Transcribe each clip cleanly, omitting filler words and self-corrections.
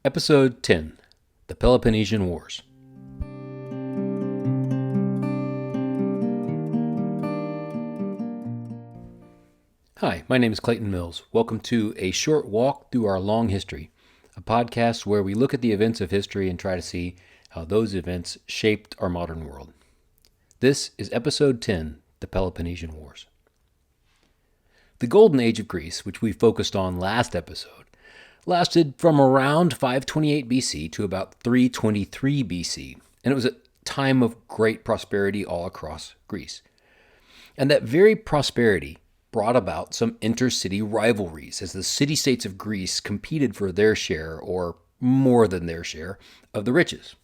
Episode 10, The Peloponnesian Wars. Hi, my name is Clayton Mills. Welcome to A Short Walk Through Our Long History, a podcast where we look at the events of history and try to see how those events shaped our modern world. This is Episode 10, The Peloponnesian Wars. The Golden Age of Greece, which we focused on last episode, lasted from around 528 BC to about 323 BC, and it was a time of great prosperity all across Greece. And that very prosperity brought about some intercity rivalries as the city-states of Greece competed for their share, or more than their share, of the riches.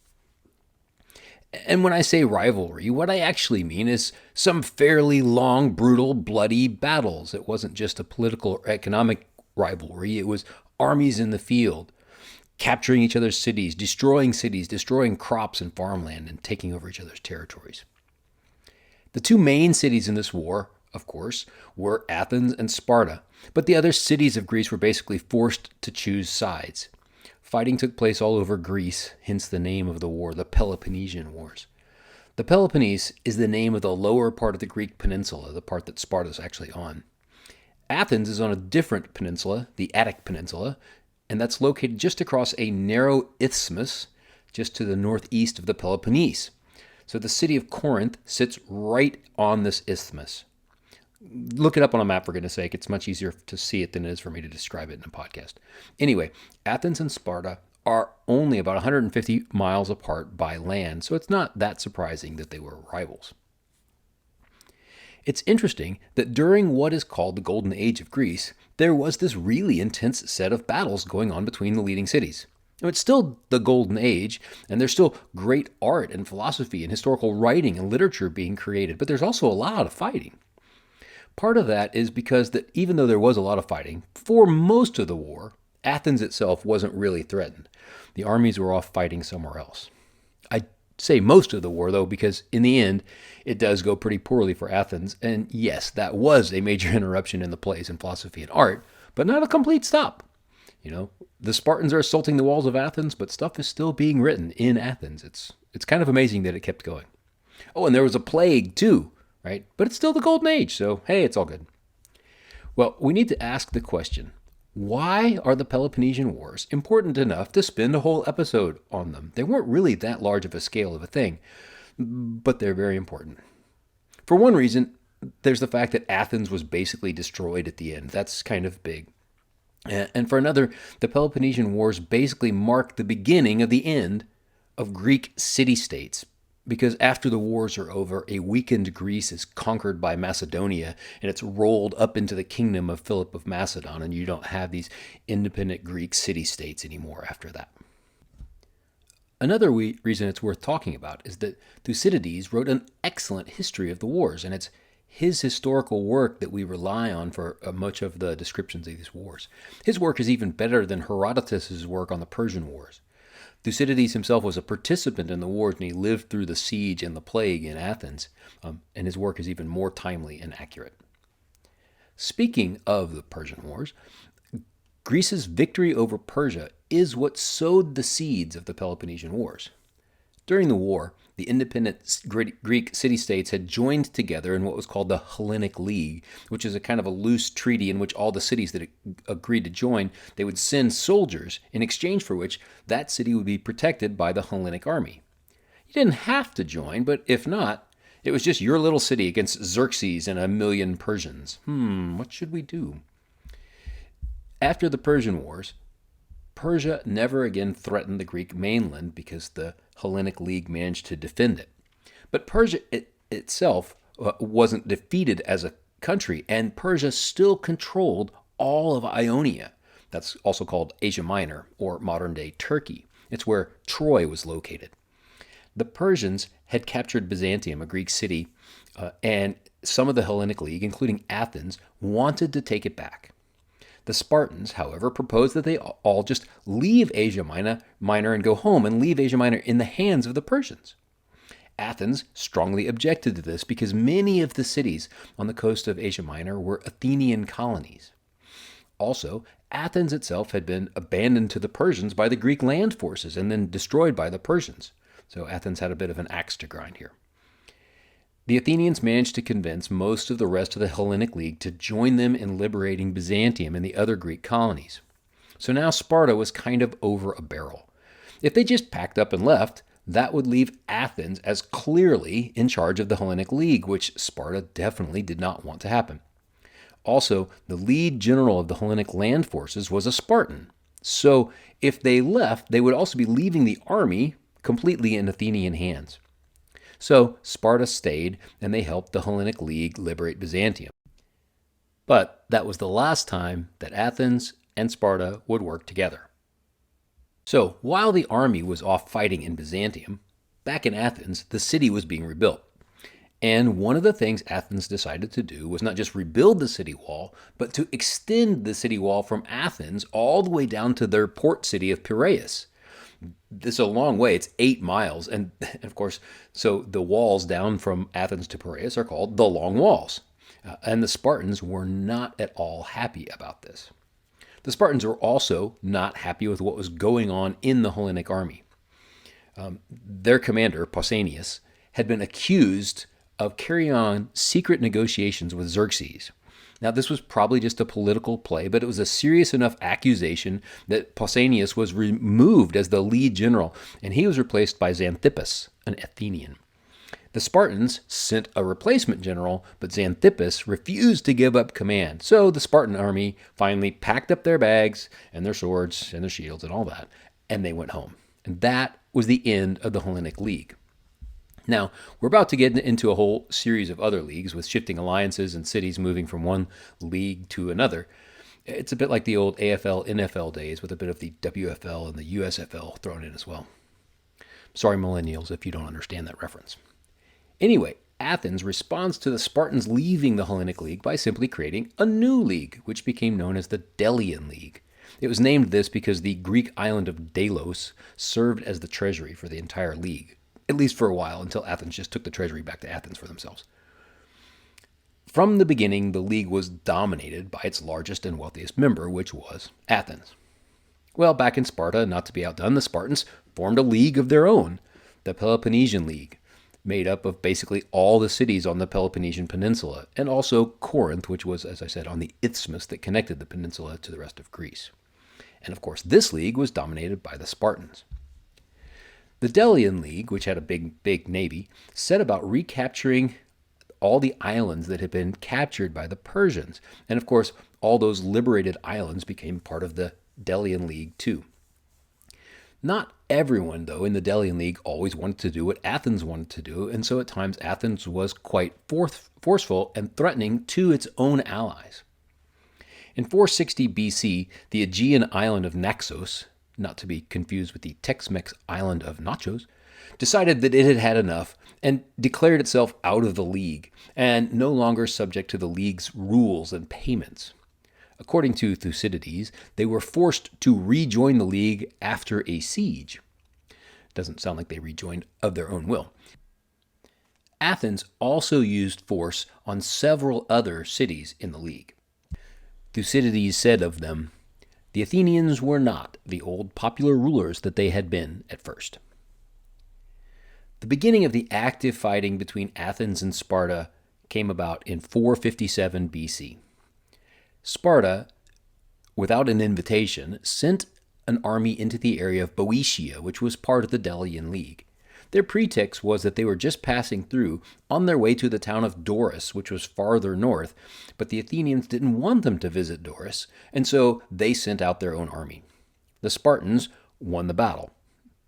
And when I say rivalry, what I actually mean is some fairly long, brutal, bloody battles. It wasn't just a political or economic rivalry. It was armies in the field, capturing each other's cities, destroying crops and farmland, and taking over each other's territories. The two main cities in this war, of course, were Athens and Sparta, but the other cities of Greece were basically forced to choose sides. Fighting took place all over Greece, hence the name of the war, the Peloponnesian Wars. The Peloponnese is the name of the lower part of the Greek peninsula, the part that Sparta is actually on. Athens is on a different peninsula, the Attic Peninsula, and that's located just across a narrow isthmus just to the northeast of the Peloponnese. So the city of Corinth sits right on this isthmus. Look it up on a map, for goodness sake. It's much easier to see it than it is for me to describe it in a podcast. Anyway, Athens and Sparta are only about 150 miles apart by land, so it's not that surprising that they were rivals. It's interesting that during what is called the Golden Age of Greece, there was this really intense set of battles going on between the leading cities. Now, it's still the Golden Age, and there's still great art and philosophy and historical writing and literature being created, but there's also a lot of fighting. Part of that is because that even though there was a lot of fighting, for most of the war, Athens itself wasn't really threatened. The armies were off fighting somewhere else. I say most of the war, though, because in the end, it does go pretty poorly for Athens. And yes, that was a major interruption in the plays and philosophy and art, but not a complete stop. The Spartans are assaulting the walls of Athens, but stuff is still being written in Athens. It's kind of amazing that it kept going. Oh, and there was a plague, too. Right? But it's still the Golden Age, so hey, it's all good. Well, we need to ask the question, why are the Peloponnesian Wars important enough to spend a whole episode on them? They weren't really that large of a scale of a thing, but they're very important. For one reason, there's the fact that Athens was basically destroyed at the end. That's kind of big. And for another, the Peloponnesian Wars basically mark the beginning of the end of Greek city-states. Because after the wars are over, a weakened Greece is conquered by Macedonia, and it's rolled up into the kingdom of Philip of Macedon, and you don't have these independent Greek city-states anymore after that. Another reason it's worth talking about is that Thucydides wrote an excellent history of the wars, and it's his historical work that we rely on for much of the descriptions of these wars. His work is even better than Herodotus' work on the Persian Wars. Thucydides himself was a participant in the wars, and he lived through the siege and the plague in Athens, and his work is even more timely and accurate. Speaking of the Persian Wars, Greece's victory over Persia is what sowed the seeds of the Peloponnesian Wars. During the war, the independent Greek city-states had joined together in what was called the Hellenic League, which is a kind of a loose treaty in which all the cities that agreed to join, they would send soldiers, in exchange for which that city would be protected by the Hellenic army. You didn't have to join, but if not, it was just your little city against Xerxes and 1 million Persians. What should we do? After the Persian Wars, Persia never again threatened the Greek mainland because the Hellenic League managed to defend it. But Persia itself wasn't defeated as a country, and Persia still controlled all of Ionia. That's also called Asia Minor, or modern-day Turkey. It's where Troy was located. The Persians had captured Byzantium, a Greek city, and some of the Hellenic League, including Athens, wanted to take it back. The Spartans, however, proposed that they all just leave Asia Minor and go home and leave Asia Minor in the hands of the Persians. Athens strongly objected to this because many of the cities on the coast of Asia Minor were Athenian colonies. Also, Athens itself had been abandoned to the Persians by the Greek land forces and then destroyed by the Persians. So Athens had a bit of an axe to grind here. The Athenians managed to convince most of the rest of the Hellenic League to join them in liberating Byzantium and the other Greek colonies. So now Sparta was kind of over a barrel. If they just packed up and left, that would leave Athens as clearly in charge of the Hellenic League, which Sparta definitely did not want to happen. Also, the lead general of the Hellenic land forces was a Spartan. So if they left, they would also be leaving the army completely in Athenian hands. So Sparta stayed, and they helped the Hellenic League liberate Byzantium. But that was the last time that Athens and Sparta would work together. So while the army was off fighting in Byzantium, back in Athens, the city was being rebuilt. And one of the things Athens decided to do was not just rebuild the city wall, but to extend the city wall from Athens all the way down to their port city of Piraeus. This is a long way. It's 8 miles. And of course, so the walls down from Athens to Piraeus are called the Long Walls. And the Spartans were not at all happy about this. The Spartans were also not happy with what was going on in the Hellenic army. Their commander, Pausanias, had been accused of carrying on secret negotiations with Xerxes. Now, this was probably just a political play, but it was a serious enough accusation that Pausanias was removed as the lead general, and he was replaced by Xanthippus, an Athenian. The Spartans sent a replacement general, but Xanthippus refused to give up command. So the Spartan army finally packed up their bags and their swords and their shields and all that, and they went home. And that was the end of the Hellenic League. Now, we're about to get into a whole series of other leagues with shifting alliances and cities moving from one league to another. It's a bit like the old AFL, NFL days with a bit of the WFL and the USFL thrown in as well. Sorry, millennials, if you don't understand that reference. Anyway, Athens responds to the Spartans leaving the Hellenic League by simply creating a new league, which became known as the Delian League. It was named this because the Greek island of Delos served as the treasury for the entire league, at least for a while, until Athens just took the treasury back to Athens for themselves. From the beginning, the league was dominated by its largest and wealthiest member, which was Athens. Well, back in Sparta, not to be outdone, the Spartans formed a league of their own, the Peloponnesian League, made up of basically all the cities on the Peloponnesian Peninsula, and also Corinth, which was, as I said, on the isthmus that connected the peninsula to the rest of Greece. And of course, this league was dominated by the Spartans. The Delian League, which had a big navy, set about recapturing all the islands that had been captured by the Persians. And of course, all those liberated islands became part of the Delian League too. Not everyone, though, in the Delian League always wanted to do what Athens wanted to do, and so at times Athens was quite forceful and threatening to its own allies. In 460 BC, the Aegean island of Naxos, not to be confused with the Tex-Mex island of Nachos, decided that it had had enough and declared itself out of the league and no longer subject to the league's rules and payments. According to Thucydides, they were forced to rejoin the league after a siege. Doesn't sound like they rejoined of their own will. Athens also used force on several other cities in the league. Thucydides said of them, "The Athenians were not the old popular rulers that they had been at first." The beginning of the active fighting between Athens and Sparta came about in 457 BC. Sparta, without an invitation, sent an army into the area of Boeotia, which was part of the Delian League. Their pretext was that they were just passing through on their way to the town of Doris, which was farther north, but the Athenians didn't want them to visit Doris, and so they sent out their own army. The Spartans won the battle.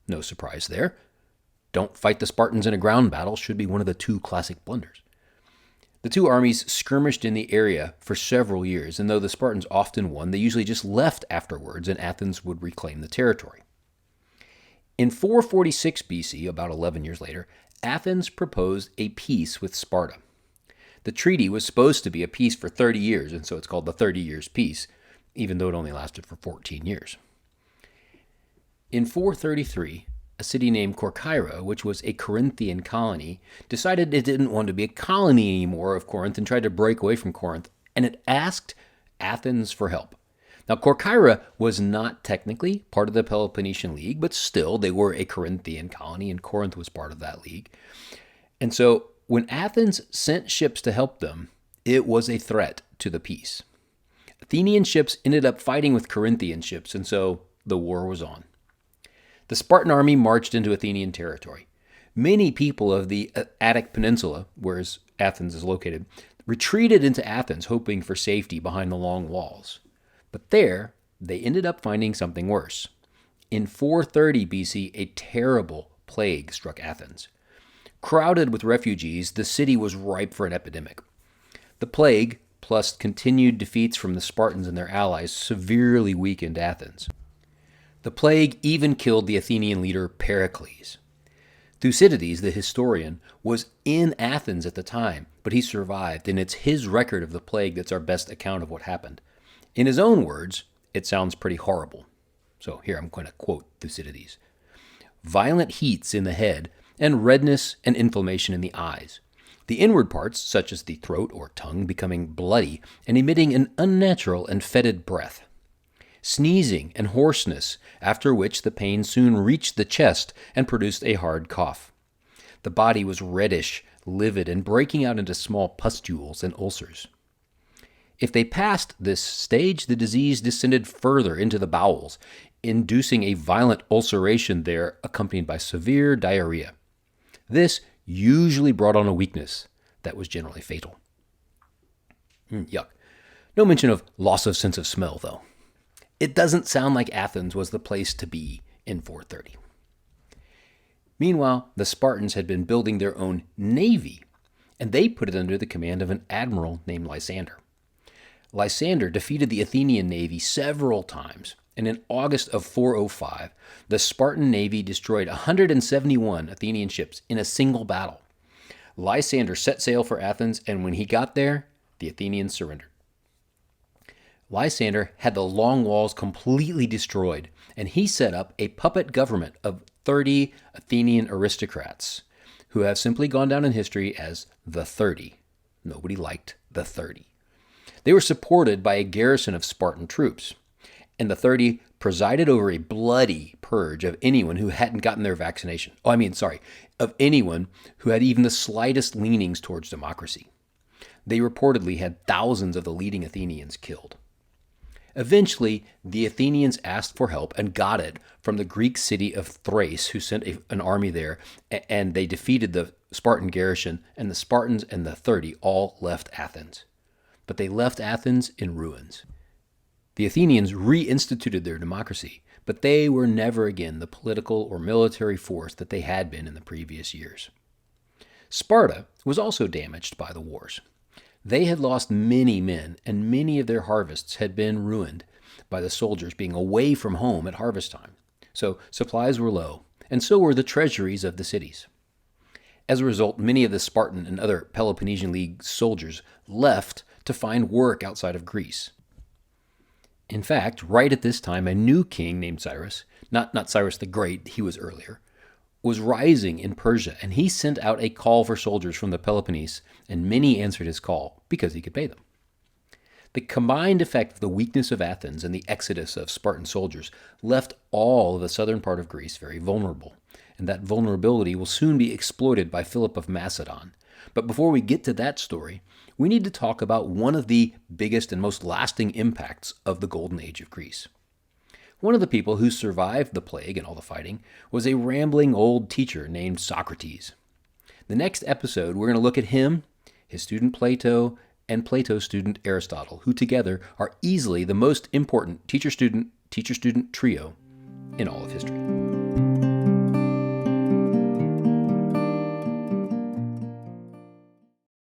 No surprise there. Don't fight the Spartans in a ground battle should be one of the 2 classic blunders. The 2 armies skirmished in the area for several years, and though the Spartans often won, they usually just left afterwards, and Athens would reclaim the territory. In 446 BC, about 11 years later, Athens proposed a peace with Sparta. The treaty was supposed to be a peace for 30 years, and so it's called the 30 Years' Peace, even though it only lasted for 14 years. In 433, a city named Corcyra, which was a Corinthian colony, decided it didn't want to be a colony anymore of Corinth and tried to break away from Corinth, and it asked Athens for help. Now, Corcyra was not technically part of the Peloponnesian League, but still they were a Corinthian colony, and Corinth was part of that league. And so when Athens sent ships to help them, it was a threat to the peace. Athenian ships ended up fighting with Corinthian ships, and so the war was on. The Spartan army marched into Athenian territory. Many people of the Attic Peninsula, where Athens is located, retreated into Athens, hoping for safety behind the long walls. But there, they ended up finding something worse. In 430 BC, a terrible plague struck Athens. Crowded with refugees, the city was ripe for an epidemic. The plague, plus continued defeats from the Spartans and their allies, severely weakened Athens. The plague even killed the Athenian leader Pericles. Thucydides, the historian, was in Athens at the time, but he survived, and it's his record of the plague that's our best account of what happened. In his own words, it sounds pretty horrible. So here I'm going to quote Thucydides. Violent heats in the head, and redness and inflammation in the eyes. The inward parts, such as the throat or tongue, becoming bloody and emitting an unnatural and fetid breath. Sneezing and hoarseness, after which the pain soon reached the chest and produced a hard cough. The body was reddish, livid, and breaking out into small pustules and ulcers. If they passed this stage, the disease descended further into the bowels, inducing a violent ulceration there accompanied by severe diarrhea. This usually brought on a weakness that was generally fatal. Yuck. No mention of loss of sense of smell, though. It doesn't sound like Athens was the place to be in 430. Meanwhile, the Spartans had been building their own navy, and they put it under the command of an admiral named Lysander. Lysander defeated the Athenian navy several times, and in August of 405, the Spartan navy destroyed 171 Athenian ships in a single battle. Lysander set sail for Athens, and when he got there, the Athenians surrendered. Lysander had the long walls completely destroyed, and he set up a puppet government of 30 Athenian aristocrats, who have simply gone down in history as the 30. Nobody liked the 30. They were supported by a garrison of Spartan troops, and the 30 presided over a bloody purge of anyone who hadn't gotten their vaccination. Of anyone who had even the slightest leanings towards democracy. They reportedly had thousands of the leading Athenians killed. Eventually, the Athenians asked for help and got it from the Greek city of Thrace, who sent an army there, and they defeated the Spartan garrison, and the Spartans and the 30 all left Athens. But they left Athens in ruins. The Athenians reinstituted their democracy, but they were never again the political or military force that they had been in the previous years. Sparta was also damaged by the wars. They had lost many men, and many of their harvests had been ruined by the soldiers being away from home at harvest time. So supplies were low, and so were the treasuries of the cities. As a result, many of the Spartan and other Peloponnesian League soldiers left to find work outside of Greece. In fact, right at this time, a new king named Cyrus, not Cyrus the Great, he was earlier, was rising in Persia, and he sent out a call for soldiers from the Peloponnese, and many answered his call because he could pay them. The combined effect of the weakness of Athens and the exodus of Spartan soldiers left all of the southern part of Greece very vulnerable, and that vulnerability will soon be exploited by Philip of Macedon. But before we get to that story, we need to talk about one of the biggest and most lasting impacts of the Golden Age of Greece. One of the people who survived the plague and all the fighting was a rambling old teacher named Socrates. The next episode, we're going to look at him, his student Plato, and Plato's student Aristotle, who together are easily the most important teacher-student trio in all of history.